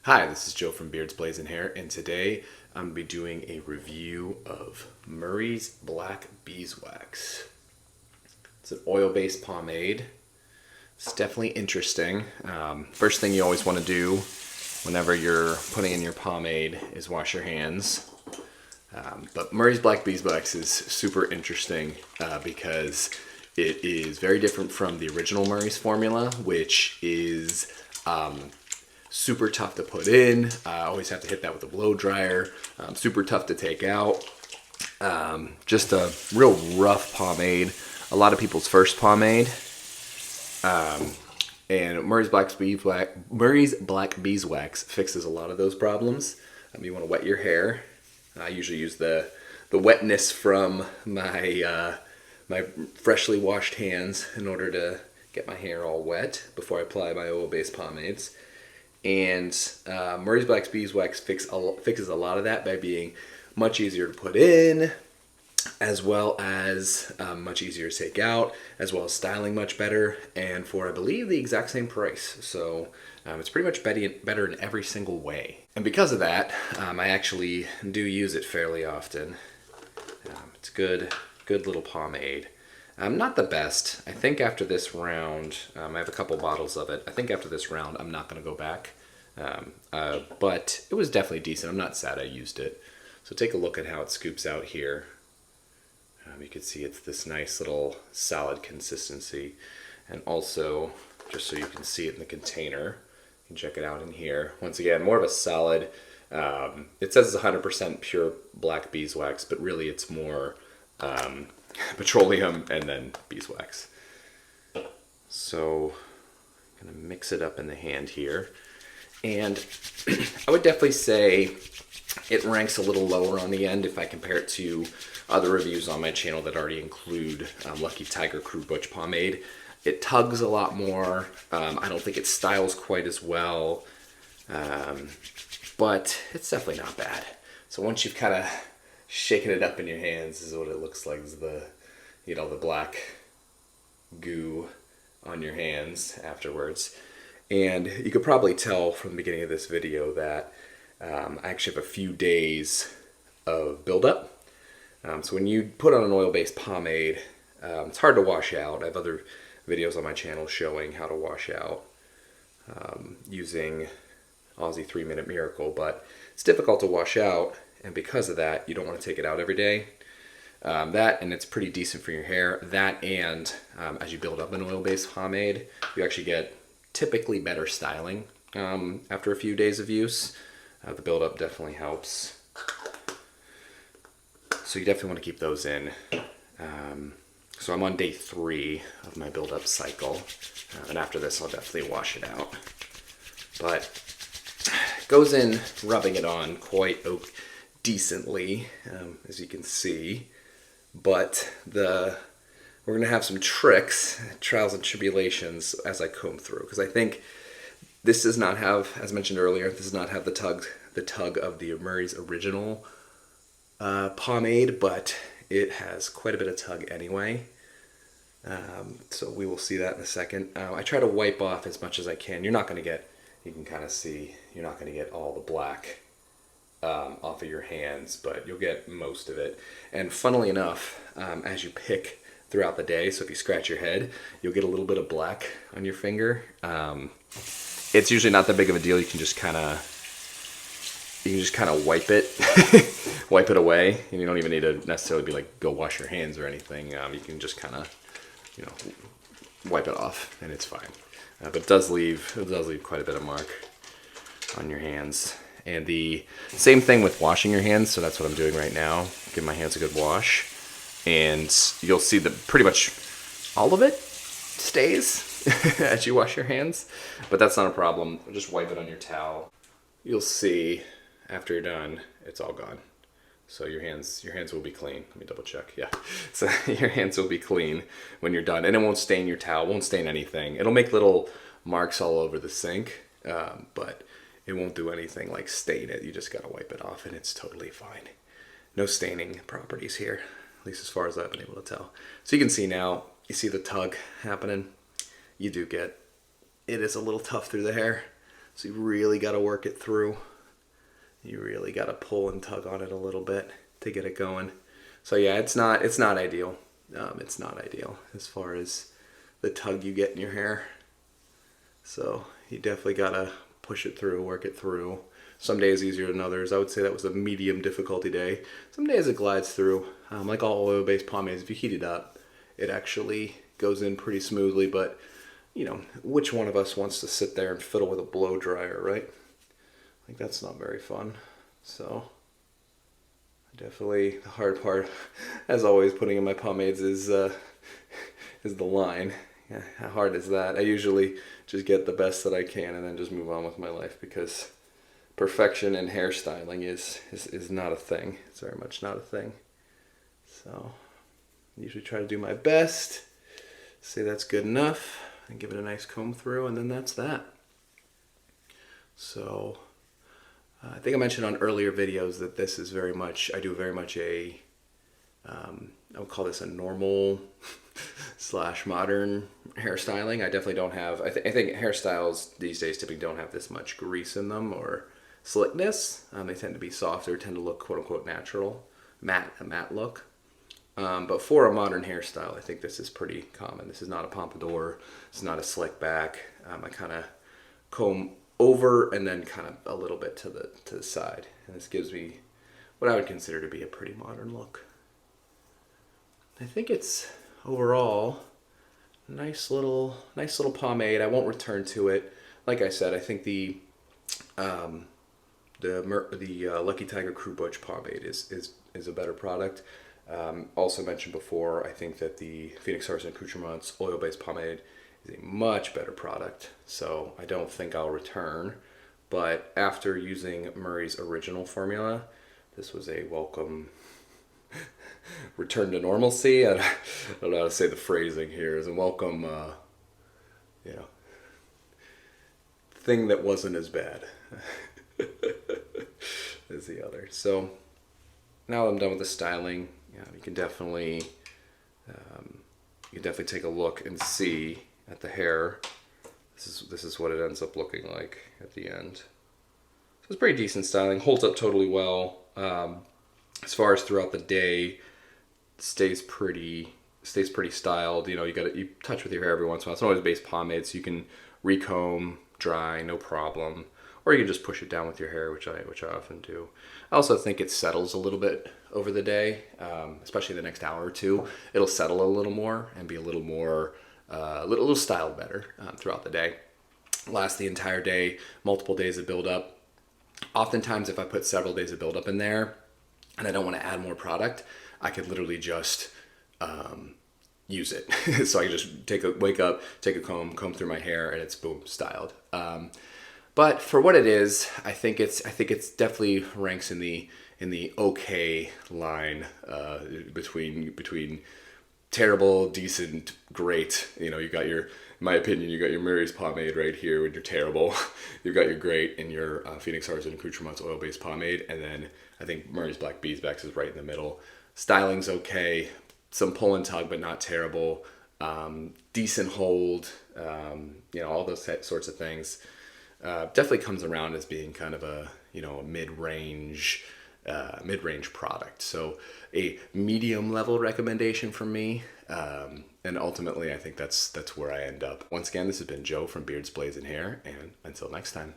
Hi, this is Joe from Beards Blazing Hair, and today I'm going to be doing a review of Murray's Black Beeswax. It's an oil-based pomade. It's definitely interesting. First thing you always want to do whenever you're putting in your pomade is wash your hands. But Murray's Black Beeswax is super interesting because it is very different from the original Murray's formula, which is super tough to put in. I always have to hit that with a blow dryer. Super tough to take out. Just a real rough pomade. A lot of people's first pomade. And Murray's Black Beeswax fixes a lot of those problems. You want to wet your hair. I usually use the wetness from my my freshly washed hands in order to get my hair all wet before I apply my oil-based pomades. And Murray's Black Beeswax fixes a lot of that by being much easier to put in, as well as much easier to take out, as well as styling much better, and for I believe the exact same price. So it's pretty much better in every single way. And because of that, I actually do use it fairly often. It's good little pomade. Not the best. I think after this round, I have a couple bottles of it. I think after this round, I'm not going to go back. But it was definitely decent. I'm not sad I used it. So take a look at how it scoops out here. You can see it's this nice little solid consistency. And also, just so you can see it in the container, you can check it out in here. Once again, more of a solid. It says it's 100% pure black beeswax, but really it's more petroleum and then beeswax. So I'm gonna mix it up in the hand here, and I would definitely say it ranks a little lower on the end if I compare it to other reviews on my channel that already include Lucky Tiger Crew Butch pomade. It tugs a lot more. I don't think it styles quite as well, but it's definitely not bad. So once you've kind of shaking it up in your hands, is what it looks like, is the black goo on your hands afterwards. And you could probably tell from the beginning of this video that I actually have a few days of buildup. So when you put on an oil-based pomade, it's hard to wash out. I have other videos on my channel showing how to wash out using Aussie 3-Minute Miracle, but it's difficult to wash out. And because of that, you don't want to take it out every day. That, and it's pretty decent for your hair. That, and as you build up an oil-based pomade, you actually get typically better styling after a few days of use. The buildup definitely helps. So you definitely want to keep those in. So I'm on day 3 of my build-up cycle. And after this, I'll definitely wash it out. But it goes in rubbing it on quite decently, as you can see, but we're gonna have some trials and tribulations as I comb through, because I think this does not have, as mentioned earlier, this does not have the tug of the Murray's original pomade, but it has quite a bit of tug anyway. So we will see that in a second. I try to wipe off as much as I can. You can kind of see, you're not gonna get all the black off of your hands, but you'll get most of it. And funnily enough, as you pick throughout the day, so if you scratch your head, you'll get a little bit of black on your finger. It's usually not that big of a deal. You can just kind of wipe it, wipe it away, and you don't even need to necessarily be like, go wash your hands or anything. You can just kind of, wipe it off, and it's fine. But it does leave quite a bit of mark on your hands. And the same thing with washing your hands, so that's what I'm doing right now. Give my hands a good wash. And you'll see that pretty much all of it stays as you wash your hands. But that's not a problem. Just wipe it on your towel. You'll see after you're done, it's all gone. So your hands will be clean. Let me double check. Yeah. So your hands will be clean when you're done. And it won't stain your towel, won't stain anything. It'll make little marks all over the sink, but it won't do anything like stain it. You just gotta wipe it off and it's totally fine. No staining properties here, at least as far as I've been able to tell. So you can see now, you see the tug happening. You do get, it is a little tough through the hair. So you really got to work it through. You really got to pull and tug on it a little bit to get it going. So yeah, it's not ideal. It's not ideal as far as the tug you get in your hair. So you definitely got to push it through, work it through. Some days easier than others. I would say that was a medium difficulty day. Some days it glides through. Like all oil-based pomades, if you heat it up, it actually goes in pretty smoothly. But, you know, which one of us wants to sit there and fiddle with a blow dryer, right? Like, that's not very fun. So definitely the hard part, as always, putting in my pomades is the line. Yeah, how hard is that? I usually just get the best that I can and then just move on with my life, because perfection in hairstyling is not a thing. It's very much not a thing. So I usually try to do my best, say that's good enough, and give it a nice comb through, and then that's that. So I think I mentioned on earlier videos that this is very much, I do very much a, I would call this a normal / modern hairstyling. I definitely don't have, I think hairstyles these days typically don't have this much grease in them or slickness. They tend to be softer, tend to look quote unquote natural, a matte look. But for a modern hairstyle, I think this is pretty common. This is not a pompadour. It's not a slick back. I kind of comb over and then kind of a little bit to the side. And this gives me what I would consider to be a pretty modern look. I think it's overall a nice little pomade. I won't return to it. Like I said, I think the Lucky Tiger Crew Butch pomade is a better product. Also mentioned before, I think that the Phoenix Arts and Accoutrements oil-based pomade is a much better product. So I don't think I'll return. But after using Murray's original formula, this was a welcome return to normalcy. I don't know how to say the phrasing here. Is a welcome, thing that wasn't as bad as the other. So now I'm done with the styling. You can definitely take a look and see at the hair. This is what it ends up looking like at the end. So it's pretty decent styling. Holds up totally well. As far as throughout the day, stays pretty styled. You know, you touch with your hair every once in a while. It's always base pomade, so you can recomb, dry, no problem. Or you can just push it down with your hair, which I often do. I also think it settles a little bit over the day, especially the next hour or two. It'll settle a little more and be a little more, a little styled better throughout the day. Last the entire day, multiple days of buildup. Oftentimes, if I put several days of buildup in there and I don't want to add more product, I could literally just use it. So I can just wake up, take a comb through my hair, and it's boom, styled. But for what it is, I think it's definitely ranks in the okay line between terrible, decent, great. You know, you got in my opinion, you got your Murray's pomade right here when you're terrible. You've got your great in your Phoenix Arts and Accoutrements oil-based pomade, and then I think Murray's Black Beeswax is right in the middle. Styling's okay, some pull and tug, but not terrible. Decent hold, all those sorts of things. Definitely comes around as being kind of a mid-range product. So a medium level recommendation from me. And ultimately, I think that's where I end up. Once again, this has been Joe from Beards, Blades, and Hair, and until next time.